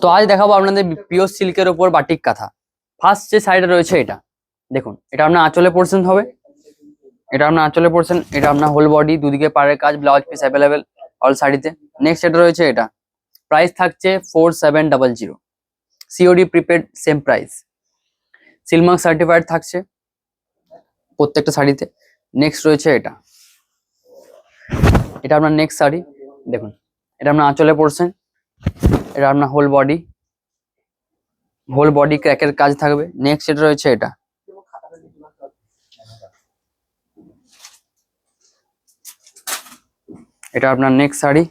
তো আজ দেখাবো আপনাদের পিওর সিল্কের উপর বাটিক কাঁথা। ফার্স্ট যে সাইডে রয়েছে এটা দেখুন, এটা আপনার আঁচলে পোর্শন হবে, এটা আপনার আঁচলে পোর্শন, এটা আপনার হোল বডি, দুদিকে পাড়ের কাজ, ব্লাউজ পিস অ্যাভেলেবেল অল শাড়িতে। নেক্সট এটা রয়েছে এটা, প্রাইস থাকছে 4700, COD prepaid same price, Silk Mark certified থাকছে প্রত্যেকটা শাড়িতে। নেক্সট রয়েছে এটা, এটা আপনার নেক্সট শাড়ি দেখুন, এটা আপনার আঁচলে পোর্শন, এটা আপনার হোল বডি ক্র্যাকের কাজ থাকবে। নেক্সট এটা রয়েছে এটা, এটা আপনার নেক্সট শাড়ি,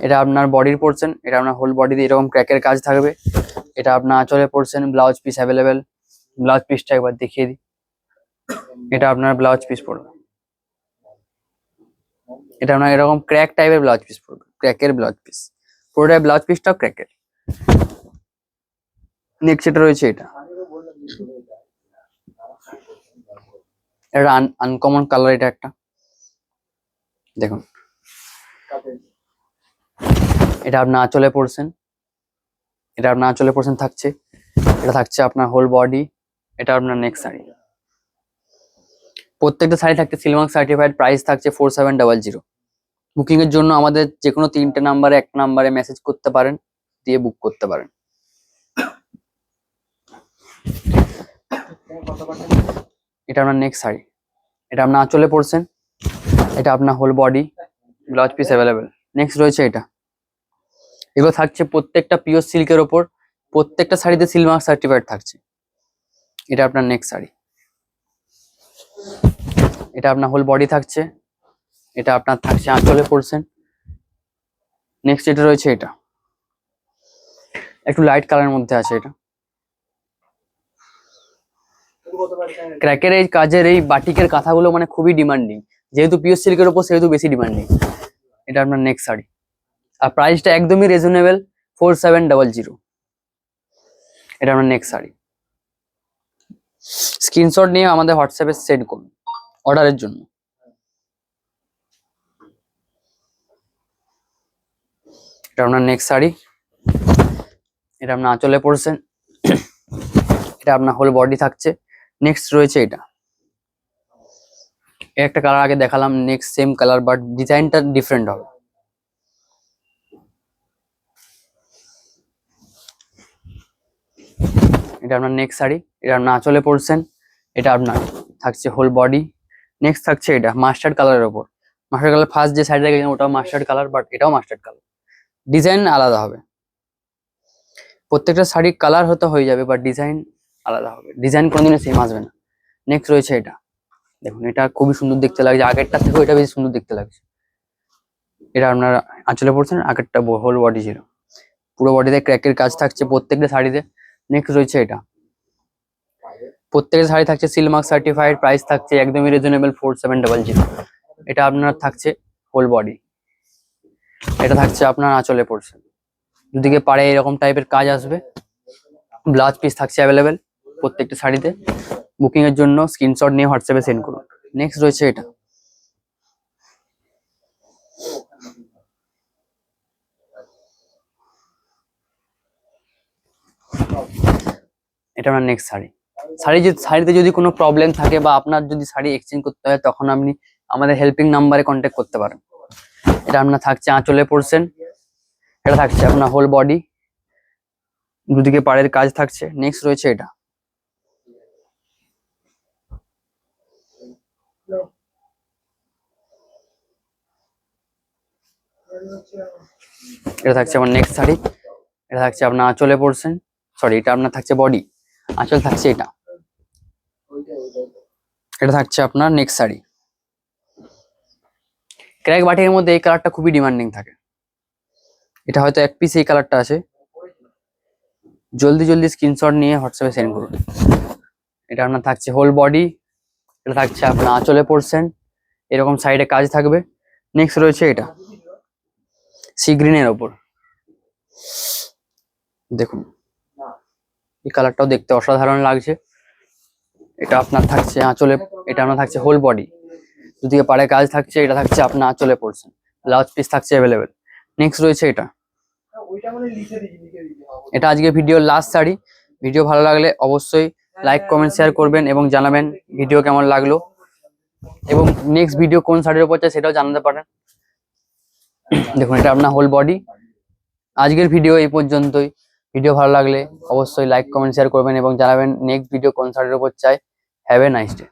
এটা আপনার বডির পোর্শন, এটা আপনার হোল বডিতে এরকম ক্র্যাকের কাজ থাকবে। এটা আপনার আঁচলে portion, blouse piece available, blouse পিসটা একবার দেখিয়ে দিই, এটা আপনার ব্লাউজ পিস পড়বে, এটা আপনার এরকম ক্র্যাক টাইপের ব্লাউজ পিস পড়বে, ক্র্যাকের ব্লাউজ পিস, পুরোটাই ব্লাউজ পিসটাও ক্র্যাকের। নেক্সট এটা রয়েছে এটা, এটা আনকমন কালার, এটা একটা দেখুন, এটা আপনার আঁচলে পোর্শন, এটা আপনার আঁচলে পোর্শন থাকছে, এটা থাকছে আপনার হোল বডি, এটা আপনার নেক্সট শাড়ি। প্রত্যেকটা শাড়ি থাকছে সিলমার্ক সার্টিফাইড, প্রাইস থাকছে 4700। বুকিং এর জন্য আমাদের যে কোনো 3টে নাম্বারে, একটা নাম্বারে মেসেজ করতে পারেন, দিয়ে বুক করতে পারেন। এটা আপনার নেক্সট শাড়ি, এটা আপনার আঁচলে পোর্শন, এটা আপনার whole body, blouse piece available. Next রয়েছে এটা, এগুলো থাকছে প্রত্যেকটা পিওর সিল্কের ওপর, প্রত্যেকটা শাড়িতে সিলমার্ক সার্টিফাইড থাকছে। এটা আপনার নেক্সট শাড়ি, এটা আপনার হোল বডি থাকছে, এটা আপনার থাকছে আঁচলে পোর্শন। নেক্সট এটা রয়েছে এটা, একটু লাইট কালারের মধ্যে আছে, এটা ক্র্যাকের এই কাজের এই বাটিকের কাঁথাগুলো মানে খুবই ডিমান্ডিং, যেহেতু পিওর সিল্কের উপর সেহেতু বেশি ডিমান্ডিং। এটা আপনার নেক্সট শাড়ি, আর প্রাইসটা একদমই রিজনেবল, 4700। এটা আপনার নেক্সট শাড়ি, স্ক্রিনশট নিয়ে আমাদের হোয়াটসঅ্যাপে সেন্ড করুন অর্ডারের জন্য। এটা আপনার নেক্সট শাড়ি, এটা আপনার আঁচলে পোর্শন, এটা আপনার হোল বডি থাকছে। নেক্সট রয়েছে এটা, একটা কালার আগে দেখালাম, নেক্সট সেম কালার বাট ডিজাইনটা ডিফারেন্ট হবে। এটা আপনার নেক্সট শাড়ি, এটা আপনার আঁচলে পোর্শন, এটা আপনার থাকছে হোল বডি। নেক্সট থাকছে এটা মাস্টার্ড কালারের ওপর, মাস্টার্ড কালার ফার্স্ট যে শাড়িটা গেছে ওটাও মাস্টার্ড কালার, বাট এটাও মাস্টার্ড কালার, ডিজাইন আলাদা হবে। প্রত্যেকটা শাড়ির কালার হতে হয়ে যাবে, বাট ডিজাইন আলাদা হবে, ডিজাইন কোনোদিনও সেম আসবে না। নেক্সট রয়েছে এটা দেখুন, এটা খুবই সুন্দর দেখতে লাগছে, আগেরটা থেকেও এটা বেশি সুন্দর দেখতে লাগছে। এটা আপনার আঁচলে পড়ছেন, আগেরটা হোল বডি ছিল, পুরো বডিতে ক্র্যাকের কাজ থাকছে প্রত্যেকটা শাড়িতে। নেক্সট রয়েছে এটা, প্রত্যেকটা শাড়ি থাকছে সিলমার্ক সার্টিফাইড, প্রাইস থাকছে একদমই রিজনেবল, 4700। এটা আপনার থাকছে হোল বডি, এটা থাকছে আপনার আঁচলে পড়ছে, দুদিকে পাড়ে এরকম টাইপের কাজ আসবে, ব্লাউজ পিস থাকছে অ্যাভেলেবেল প্রত্যেকটা শাড়িতে। বুকিং এর জন্য স্ক্রিনশট নিয়ে হোয়াটসঅ্যাপে সেন্ড করুন। নেক্সট রয়েছে এটা, এটা আমার নেক্সট শাড়ি। শাড়িতে যদি কোনো প্রবলেম থাকে বা আপনার যদি শাড়ি এক্সচেঞ্জ করতে হয়, তখন আপনি আমাদের হেল্পিং নাম্বারে কন্ট্যাক্ট করতে পারেন। এটা আপনার থাকছে আঁচলে পোর্শন, এটা থাকছে আপনার হোল বডি, দুদিকে পাড়ের কাজ থাকছে। নেক্সট রয়েছে এটা, এটা থাকছে আমার নেক্সট শাড়ি, এটা থাকছে আপনার আঁচলে পোর্শন, সরি এটা আপনার থাকছে বডি, আঁচল থাকছে এটা, এটা থাকছে আপনার নেক্সট শাড়ি। ক্র্যাক বাটিকের মধ্যে এই কালারটা খুবই ডিমান্ডিং থাকে, এটা হয়তো এক পিস এই কালারটা আছে, জলদি স্ক্রিনশট নিয়ে হোয়াটসঅ্যাপে সেন্ড করুন। এটা আপনার থাকছে হোল বডি, এটা থাকছে আপনার আঁচলে পোর্শন, এরকম সাইডে কাজ থাকবে। নেক্সট রয়েছে এটা সি গ্রিনের ওপর, দেখুন এই কালারটাও দেখতে অসাধারণ লাগছে। এটা আপনার থাকছে আঁচলে, এটা আপনার থাকছে হোল বডি, দুদিকে পাড়ে কাজ থাকছে, এটা থাকছে আপনার আঁচলে পোর্শন, ব্লাউজ পিস থাকছে অ্যাভেলেবেল। নেক্সট রয়েছে এটা, এটা আজকে ভিডিওর লাস্ট শাড়ি। ভিডিও ভালো লাগলে অবশ্যই লাইক কমেন্ট শেয়ার করবেন এবং জানাবেন ভিডিও কেমন লাগলো, এবং নেক্সট ভিডিও কোন শাড়ির উপর চাই সেটাও জানাতে পারেন। দেখুন এটা আপনার হোল বডি। আজকের ভিডিও এই পর্যন্তই। ভিডিও ভালো লাগলে অবশ্যই লাইক কমেন্ট শেয়ার করবেন এবং জানাবেন নেক্সট ভিডিও কোন শাড়ির উপর চাই। Have a nice day.